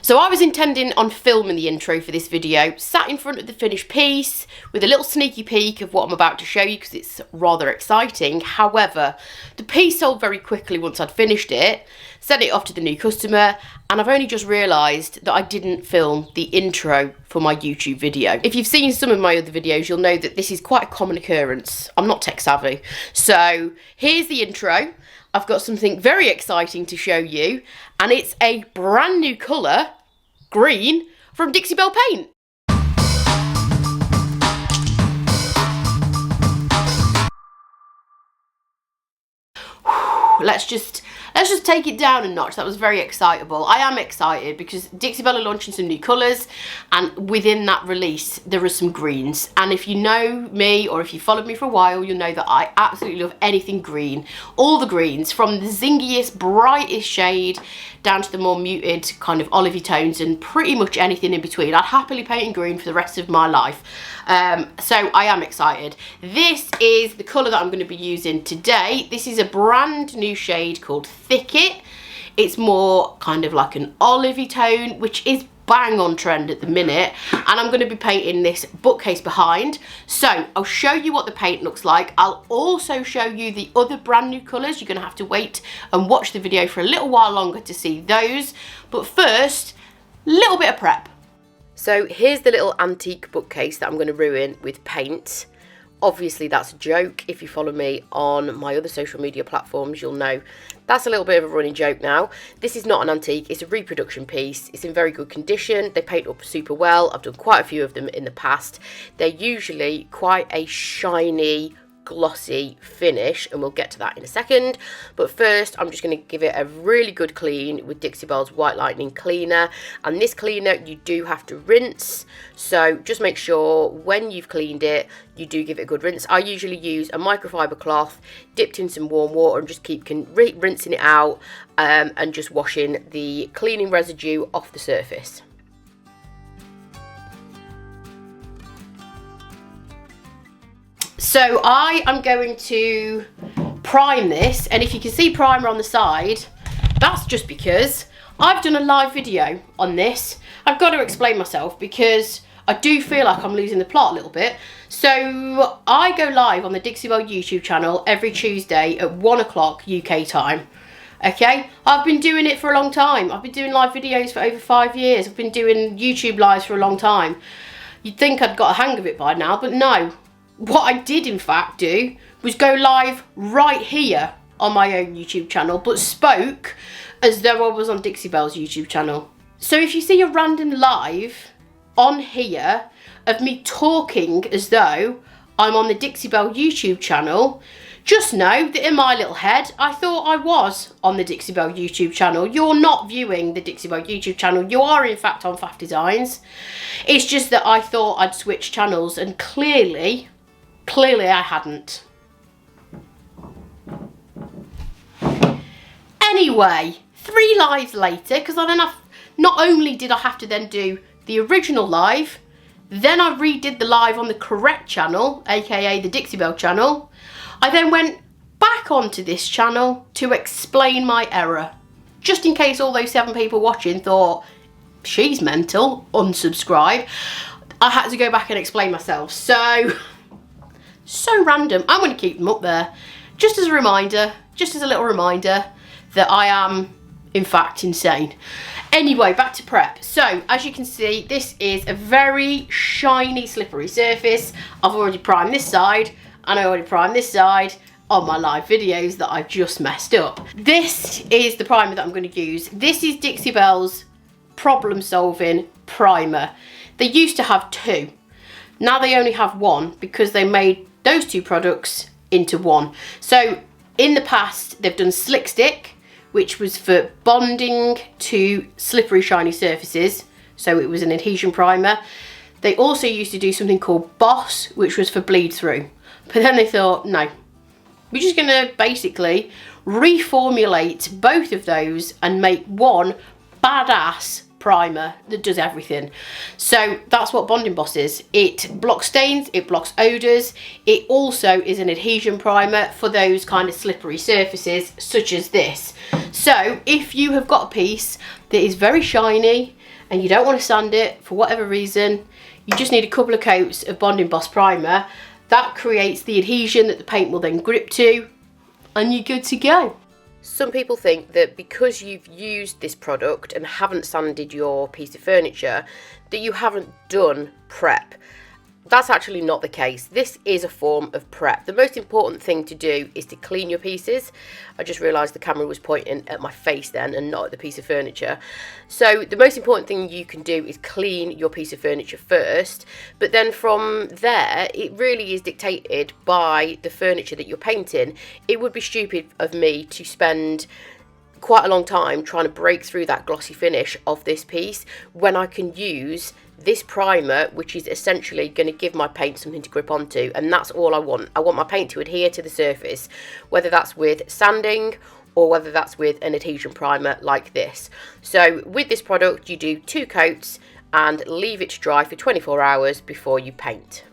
So I was intending on filming the intro for this video, sat in front of the finished piece with a little sneaky peek of what I'm about to show you because it's rather exciting. However, the piece sold very quickly once I'd finished it, sent it off to the new customer, and I've only just realised that I didn't film the intro for my YouTube video. If you've seen some of my other videos, you'll know that this is quite a common occurrence. I'm not tech savvy. So here's the intro. I've got something very exciting to show you, and it's a brand new colour, green, from Dixie Belle Paint. Let's just take it down a notch. That was very excitable. I am excited because Dixie Belle are launching some new colours, and within that release there are some greens. And if you know me, or if you followed me for a while, you'll know that I absolutely love anything green. All the greens, from the zingiest, brightest shade down to the more muted kind of olivey tones, and pretty much anything in between. I'd happily paint in green for the rest of my life. So I am excited. This is the colour that I'm going to be using today. This is a brand new shade called Thicket. It's more kind of like an olivey tone, which is bang on trend at the minute, and I'm going to be painting this bookcase behind. So I'll show you what the paint looks like. I'll also show you the other brand new colours. You're going to have to wait and watch the video for a little while longer to see those, but first, a little bit of prep. So here's the little antique bookcase that I'm going to ruin with paint. Obviously that's a joke. If you follow me on my other social media platforms, you'll know that's a little bit of a running joke now. This is not an antique, it's a reproduction piece. It's in very good condition. They paint up super well. I've done quite a few of them in the past. They're usually quite a shiny, glossy finish, and we'll get to that in a second. But first, I'm just going to give it a really good clean with Dixie Belle's White Lightning cleaner. And this cleaner you do have to rinse, so just make sure when you've cleaned it you do give it a good rinse. I usually use a microfiber cloth dipped in some warm water and just keep rinsing it out, and just washing the cleaning residue off the surface. So I am going to prime this, and if you can see primer on the side, that's just because I've done a live video on this. I've got to explain myself because I do feel like I'm losing the plot a little bit. So I go live on the Dixie Belle YouTube channel every Tuesday at 1 o'clock UK time. Okay, I've been doing it for a long time. I've been doing live videos for over 5 years. I've been doing YouTube lives for a long time. You'd think I'd got a hang of it by now, but no. What I did in fact do was go live right here on my own YouTube channel, but spoke as though I was on Dixie Belle's YouTube channel. So if you see a random live on here of me talking as though I'm on the Dixie Belle YouTube channel, just know that in my little head I thought I was on the Dixie Belle YouTube channel. You're not viewing the Dixie Belle YouTube channel, you are in fact on Faff Designs. It's just that I thought I'd switch channels, and clearly I hadn't. Anyway, 3 lives later, because not only did I have to then do the original live, then I redid the live on the correct channel, aka the Dixie Belle channel. I then went back onto this channel to explain my error, just in case all those 7 people watching thought, she's mental, unsubscribe. I had to go back and explain myself. So random. I'm going to keep them up there just as a reminder, just as a little reminder that I am in fact insane. Anyway, back to prep. So as you can see, this is a very shiny, slippery surface. I've already primed this side, and I already primed this side on my live videos that I've just messed up. This is the primer that I'm going to use. This is Dixie Belle's problem solving primer. They used to have 2. Now they only have 1 because they made those 2 products into 1. So in the past they've done Slick Stick, which was for bonding to slippery shiny surfaces, so it was an adhesion primer. They also used to do something called Boss, which was for bleed through, but then they thought, no, we're just going to basically reformulate both of those and make one badass primer that does everything. So that's what Bond Emboss is. It blocks stains, it blocks odours. It also is an adhesion primer for those kind of slippery surfaces such as this. So if you have got a piece that is very shiny and you don't want to sand it for whatever reason, you just need a couple of coats of Bond Emboss primer. That creates the adhesion that the paint will then grip to, and you're good to go. Some people think that because you've used this product and haven't sanded your piece of furniture, that you haven't done prep. That's actually not the case. This is a form of prep. The most important thing to do is to clean your pieces. I just realised the camera was pointing at my face then and not at the piece of furniture. So the most important thing you can do is clean your piece of furniture first, but then from there it really is dictated by the furniture that you're painting. It would be stupid of me to spend quite a long time trying to break through that glossy finish of this piece when I can use this primer, which is essentially going to give my paint something to grip onto, and that's all I want. I want my paint to adhere to the surface, whether that's with sanding or whether that's with an adhesion primer like this. So with this product you do 2 coats and leave it to dry for 24 hours before you paint.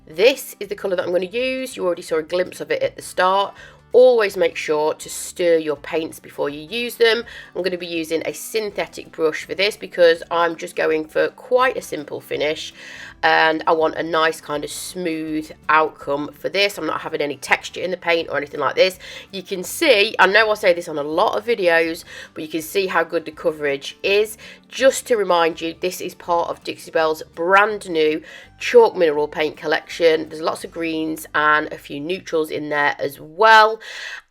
This is the colour that I'm going to use. You already saw a glimpse of it at the start. Always make sure to stir your paints before you use them. I'm going to be using a synthetic brush for this because I'm just going for quite a simple finish and I want a nice kind of smooth outcome for this. I'm not having any texture in the paint or anything like this. You can see, I know I say this on a lot of videos, but you can see how good the coverage is. Just to remind you, this is part of Dixie Belle's brand new chalk mineral paint collection. There's lots of greens and a few neutrals in there as well,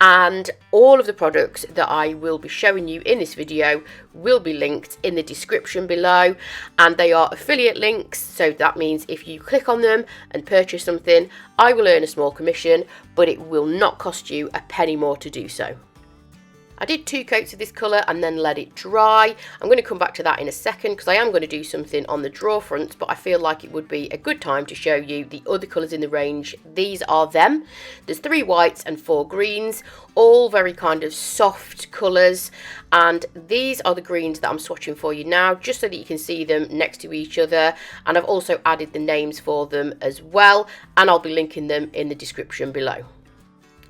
and all of the products that I will be showing you in this video will be linked in the description below, and they are affiliate links, so that means if you click on them and purchase something, I will earn a small commission, but it will not cost you a penny more to do so. I did 2 coats of this colour and then let it dry. I'm going to come back to that in a second because I am going to do something on the drawer front, but I feel like it would be a good time to show you the other colours in the range. These are them. There's 3 whites and 4 greens, all very kind of soft colours, and these are the greens that I'm swatching for you now, just so that you can see them next to each other, and I've also added the names for them as well, and I'll be linking them in the description below.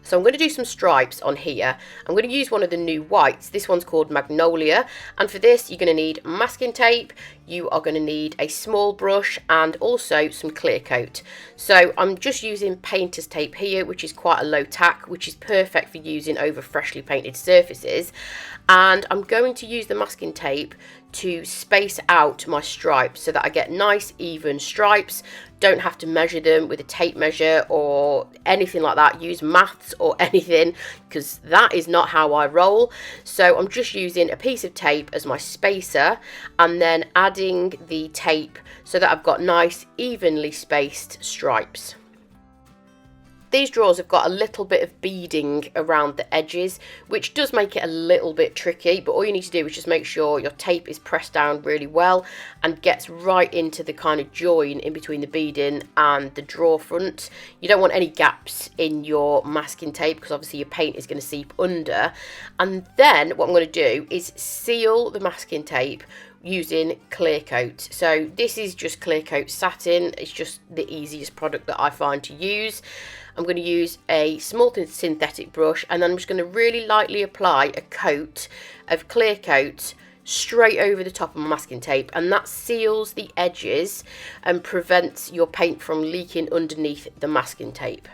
So I'm going to do some stripes on here. I'm going to use one of the new whites. This one's called Magnolia, and for this you're going to need masking tape, you are going to need a small brush and also some clear coat. So I'm just using painter's tape here, which is quite a low tack, which is perfect for using over freshly painted surfaces, and I'm going to use the masking tape to space out my stripes so that I get nice even stripes. Don't have to measure them with a tape measure or anything like that. Use maths or anything, because that is not how I roll. So I'm just using a piece of tape as my spacer and then adding the tape so that I've got nice evenly spaced stripes. These drawers have got a little bit of beading around the edges, which does make it a little bit tricky, but all you need to do is just make sure your tape is pressed down really well and gets right into the kind of join in between the beading and the drawer front. You don't want any gaps in your masking tape because obviously your paint is going to seep under. And then what I'm going to do is seal the masking tape using clear coat. So this is just clear coat satin. It's just the easiest product that I find to use. I'm going to use a small synthetic brush and then I'm just going to really lightly apply a coat of clear coat straight over the top of my masking tape, and that seals the edges and prevents your paint from leaking underneath the masking tape.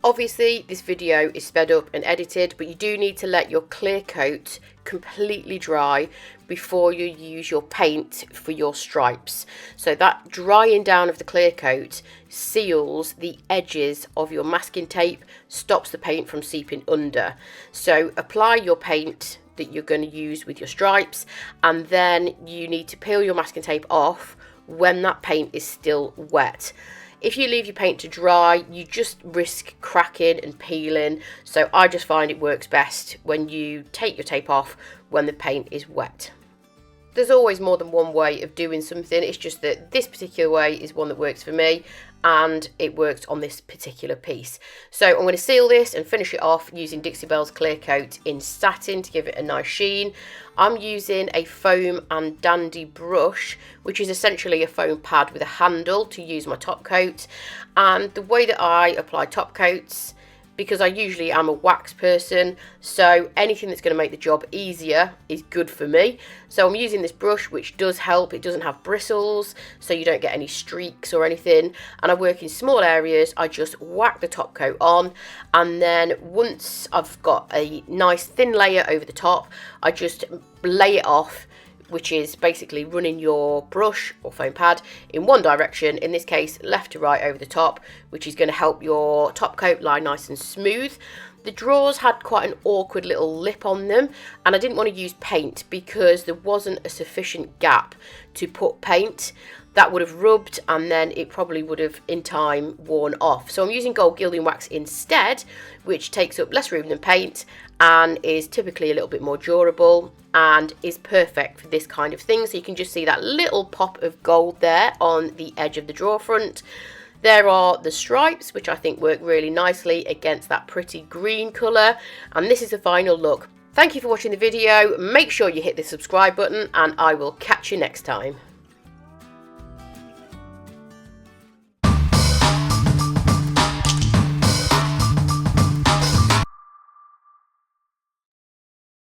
Obviously this video is sped up and edited, but you do need to let your clear coat completely dry before you use your paint for your stripes. So that drying down of the clear coat seals the edges of your masking tape, stops the paint from seeping under. So apply your paint that you're going to use with your stripes, and then you need to peel your masking tape off when that paint is still wet. If you leave your paint to dry, you just risk cracking and peeling, so I just find it works best when you take your tape off when the paint is wet. There's always more than one way of doing something. It's just that this particular way is one that works for me, and it worked on this particular piece. So I'm going to seal this and finish it off using Dixie Belle's clear coat in satin to give it a nice sheen. I'm using a foam and dandy brush, which is essentially a foam pad with a handle to use my top coat. And the way that I apply top coats, because I usually am a wax person, so anything that's going to make the job easier is good for me. So I'm using this brush, which does help. It doesn't have bristles, so you don't get any streaks or anything. And I work in small areas. I just whack the top coat on, and then once I've got a nice thin layer over the top, I just lay it off, which is basically running your brush or foam pad in one direction, in this case left to right over the top, which is going to help your top coat lie nice and smooth. The drawers had quite an awkward little lip on them, and I didn't want to use paint because there wasn't a sufficient gap to put paint. That would have rubbed, and then it probably would have in time worn off. So I'm using gold gilding wax instead, which takes up less room than paint and is typically a little bit more durable and is perfect for this kind of thing. So you can just see that little pop of gold there on the edge of the drawer front. There are the stripes, which I think work really nicely against that pretty green colour. And this is the final look. Thank you for watching the video. Make sure you hit the subscribe button, and I will catch you next time.